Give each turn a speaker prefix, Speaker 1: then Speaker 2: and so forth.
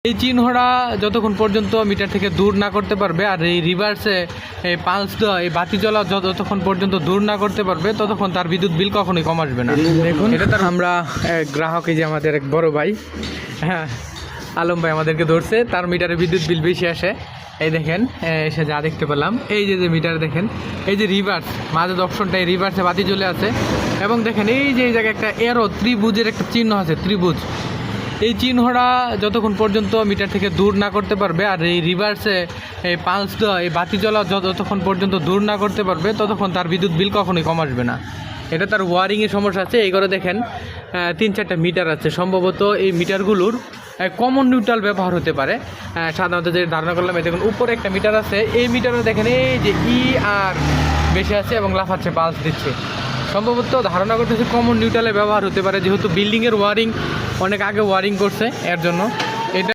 Speaker 1: এই চিহ্নটা যতক্ষণ পর্যন্ত মিটার থেকে দূর না করতে পারবে, আর এই রিভার্সে এই পালস দেওয়া এই বাতি জ্বলা যতক্ষণ পর্যন্ত দূর না করতে পারবে ততক্ষণ তার বিদ্যুৎ বিল কখনোই কম আসবে না। দেখুন এটা তার আমরা গ্রাহক, এই যে আমাদের এক বড় ভাই, হ্যাঁ আলম ভাই আমাদেরকে ধরছে, তার মিটারে বিদ্যুৎ বিল বেশি আসে। এই দেখেন এসে যা দেখতে পেলাম, এই যে মিটার দেখেন, এই যে রিভার্স মাঝের অপশনটা, এই রিভার্সে বাতি জ্বলে আছে। এবং দেখেন এই যে এই জায়গায় একটা এরো ত্রিভুজের একটা চিহ্ন আছে, ত্রিভুজ। এই চিহ্নটা যতক্ষণ পর্যন্ত মিটার থেকে দূর না করতে পারবে, আর এই রিভার্সে এই পালস দেওয়া এই বাতি জ্বলা যতক্ষণ পর্যন্ত দূর না করতে পারবে ততক্ষণ তার বিদ্যুৎ বিল কখনোই কম আসবে না। এটা তার ওয়ারিংয়ের সমস্যা আছে। এই করে দেখেন 3-4টা মিটার আছে, সম্ভবত এই মিটারগুলোর কমন নিউট্রাল ব্যবহার হতে পারে। সাধারণত যে ধারণা করলাম, এই দেখুন উপরে একটা মিটার আছে, এই মিটারে দেখেন এই যে আর বেশি আছে এবং লাফাচ্ছে, পালস দিচ্ছে। সম্ভবত ধারণা করতেছে কমন নিউট্রালের ব্যবহার হতে পারে, যেহেতু বিল্ডিংয়ের ওয়ারিং অনেক আগে ওয়ারিং করছে, এর জন্য এটা